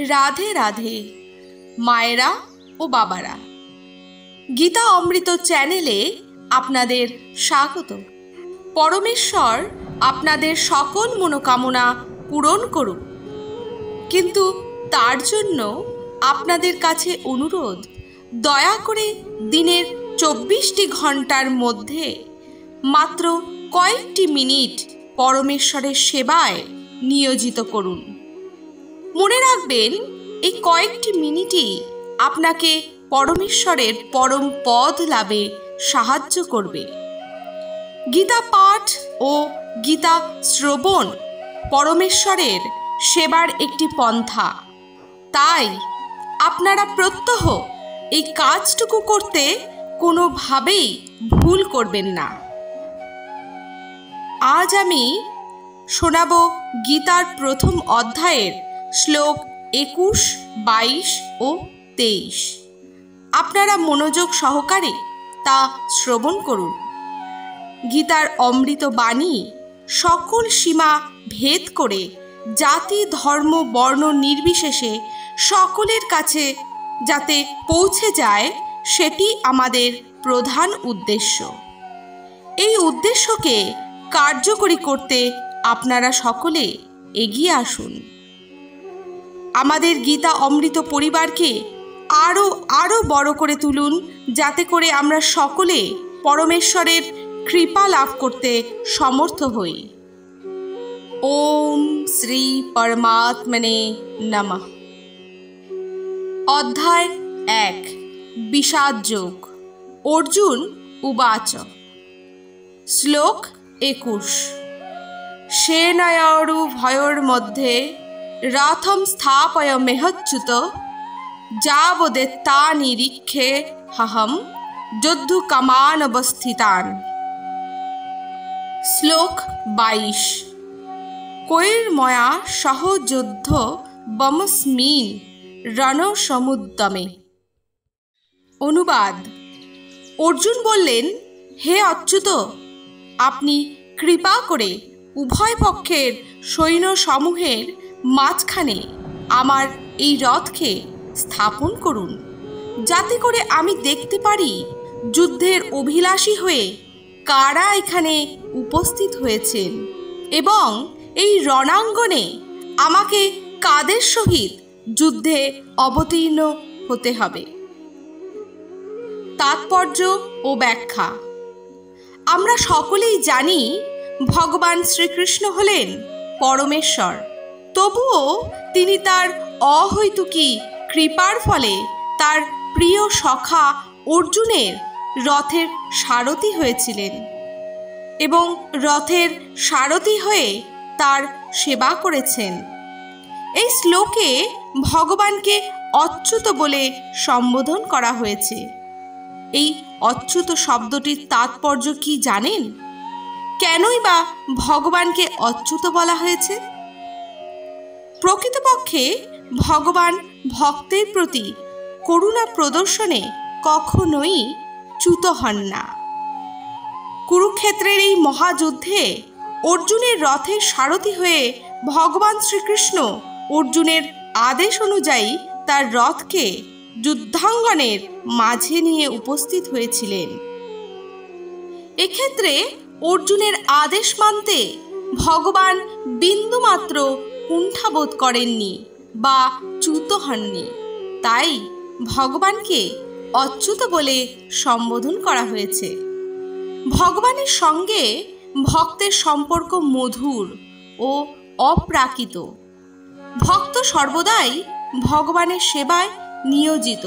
রাধে রাধে মায়েরা ও বাবারা, গীতা অমৃত চ্যানেলে আপনাদের স্বাগত। পরমেশ্বর আপনাদের সকল মনোকামনা পূরণ করুন, কিন্তু তার জন্য আপনাদের কাছে অনুরোধ, দয়া করে দিনের 24টি ঘন্টার মধ্যে মাত্র কয়েকটি মিনিট পরমেশ্বরের সেবায় নিয়োজিত করুন। মনে রাখবেন, এই কয়েকটি মিনিটই আপনাকে পরমেশ্বরের পরম পদ লাভে সাহায্য করবে। গীতা পাঠ ও গীতা শ্রবণ পরমেশ্বরের সেবার একটি পন্থা। তাই আপনারা প্রত্যহ এই কাজটুকু করতে কোনোভাবেই ভুল করবেন না। আজ আমি শোনাব গীতার প্রথম অধ্যায়ের শ্লোক 21, 22 ও 23। আপনারা মনোযোগ সহকারে তা শ্রবণ করুন। গীতার অমৃত বাণী সকল সীমা ভেদ করে জাতি, ধর্ম, বর্ণ নির্বিশেষে সকলের কাছে যাতে পৌঁছে যায়, সেটি আমাদের প্রধান উদ্দেশ্য। এই উদ্দেশ্যকে কার্যকরী করতে আপনারা সকলে এগিয়ে আসুন। আমাদের গীতা অমৃত পরিবারকে আরও বড় করে তুলুন, যাতে করে আমরা সকলে পরমেশ্বরের কৃপা লাভ করতে সমর্থ হই। ওম শ্রী পরমাত্মনে নমঃ। অধ্যায় 1, বিষাদ যোগ। অর্জুন উবাচ। শ্লোক 21। সেনয়োরু ভয়োর মধ্যে রথম স্থাপয় মেহচ্যুত যাবদেত্তা নিরীক্ষে হহম যুদ্ধ কামানবস্থিতান। শ্লোক 22। কৈর্ময়া সহ যুদ্ধ বমস্মিন রণসমুদ্যমে। অনুবাদ। অর্জুন বললেন, হে অচ্যুত, আপনি কৃপা করে উভয় পক্ষের সৈন্য সমূহের মাঝখানে আমার এই রথকে স্থাপন করুন, যাতে করে আমি দেখতে পারি যুদ্ধের অভিলাষী হয়ে কারা এখানে উপস্থিত হয়েছেন এবং এই রণাঙ্গনে আমাকে কাদের সহিত যুদ্ধে অবতীর্ণ হতে হবে। তাৎপর্য ও ব্যাখ্যা। আমরা সকলেই জানি ভগবান শ্রীকৃষ্ণ হলেন পরমেশ্বর। তবুও তিনি তার অহৈতুকী কৃপার ফলে তার প্রিয় সখা অর্জুনের রথের সারথি হয়েছিলেন এবং রথের সারথি হয়ে তার সেবা করেছেন। এই শ্লোকে ভগবানকে অচ্যুত বলে সম্বোধন করা হয়েছে। এই অচ্যুত শব্দটির তাৎপর্য কি জানেন? কেনই বা ভগবানকে অচ্যুত বলা হয়েছে? প্রকৃতপক্ষে ভগবান ভক্তের প্রতি করুণা প্রদর্শনে কখনোই চ্যুত হন না। কুরুক্ষেত্রের এই মহাযুদ্ধে অর্জুনের রথের সারথি হয়ে ভগবান শ্রীকৃষ্ণ অর্জুনের আদেশ অনুযায়ী তার রথকে যুদ্ধাঙ্গনের মাঝে নিয়ে উপস্থিত হয়েছিলেন। এক্ষেত্রে অর্জুনের আদেশ মানতে ভগবান বিন্দুমাত্র কুণ্ঠাবোধ করেননি বা চ্যুত হননি। তাই ভগবানকে অচ্যুত বলে সম্বোধন করা হয়েছে। ভগবানের সঙ্গে ভক্তের সম্পর্ক মধুর ও অপ্রাকৃত। ভক্ত সর্বদাই ভগবানের সেবায় নিয়োজিত।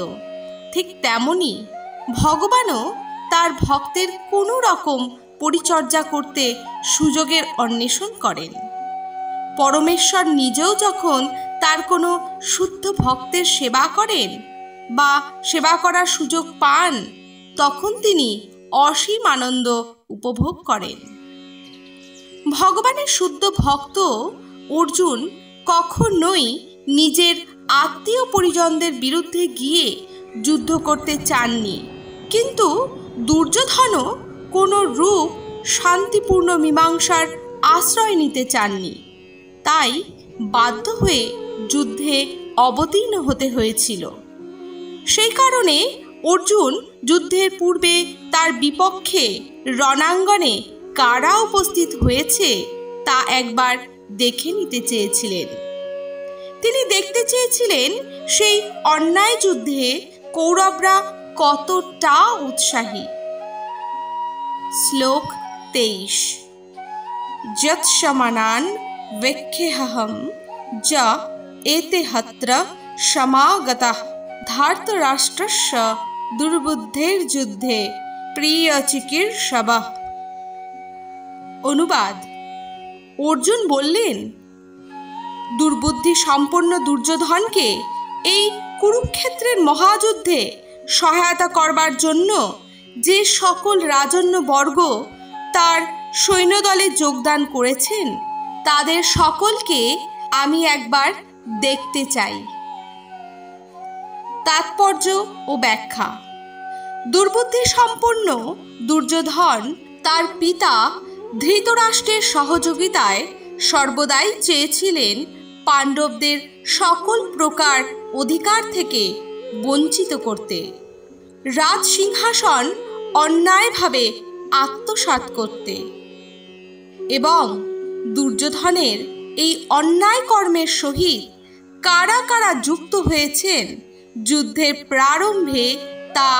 ঠিক তেমনি ভগবানও তার ভক্তের কোনো রকম পরিচর্যা করতে সুযোগের অন্বেষণ করেন। পরমেশ্বর নিজেও যখন তার কোনো শুদ্ধ ভক্তের সেবা করেন বা সেবা করার সুযোগ পান, তখন তিনি অসীম আনন্দ উপভোগ করেন। ভগবানের শুদ্ধ ভক্ত অর্জুন কখনোই নিজের আত্মীয় পরিজনদের বিরুদ্ধে গিয়ে যুদ্ধ করতে চাননি, কিন্তু দুর্যোধনও কোনো রূপ শান্তিপূর্ণ মীমাংসার আশ্রয় নিতে চাননি। তাই বাধ্য হয়ে যুদ্ধে অবতীর্ণ হতে হয়েছিল। সেই কারণে অর্জুন যুদ্ধের পূর্বে তার বিপক্ষে রণাঙ্গনে কারা উপস্থিত হয়েছে তা একবার দেখে নিতে চেয়েছিলেন। তিনি দেখতে চেয়েছিলেন সেই অন্যায় যুদ্ধে কৌরবরা কতটা উৎসাহী। শ্লোক 23। যৎ সমানান বেক্ষেহম য এতে হত্র সমাগতঃ ধার্তরাষ্ট্রস্য দুর্বুদ্ধের যুদ্ধে প্রিয় চিকিৎসবঃ। অনুবাদ: অর্জুন বললেন, দুর্বুদ্ধি সম্পন্ন দুর্যোধনকে এই কুরুক্ষেত্রের মহাযুদ্ধে সহায়তা করবার জন্য যে সকল রাজন্যবর্গ তার সৈন্যদলে যোগদান করেছেন তাদের সকলকে আমি একবার দেখতে চাই। তাৎপর্য ও ব্যাখ্যা: দুর্বুদ্ধি সম্পন্ন দুর্যোধন তার পিতা ধৃতরাষ্ট্রের সহযোগিতায় সর্বদাই চেয়েছিলেন পাণ্ডবদের সকল প্রকার অধিকার থেকে বঞ্চিত করতে, রাজ সিংহাসন অন্যায়ভাবে আত্মসাৎ করতে। এবং দুর্যোধনের এই অন্যায় কর্মের সহিত কারা কারা যুক্ত হয়েছেন যুদ্ধের প্রারম্ভে তা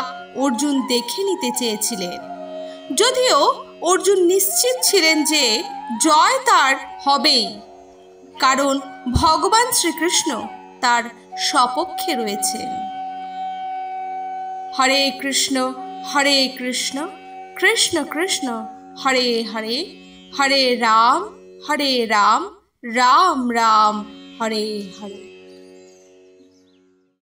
অর্জুন দেখে নিতে চেয়েছিলেন, যদিও অর্জুন নিশ্চিত ছিলেন যে জয় তার হবেই, কারণ ভগবান শ্রীকৃষ্ণ তার সপক্ষে রয়েছেন। হরে কৃষ্ণ কৃষ্ণ কৃষ্ণ হরে হরে, হরে রাম রাম রাম হরে হরে।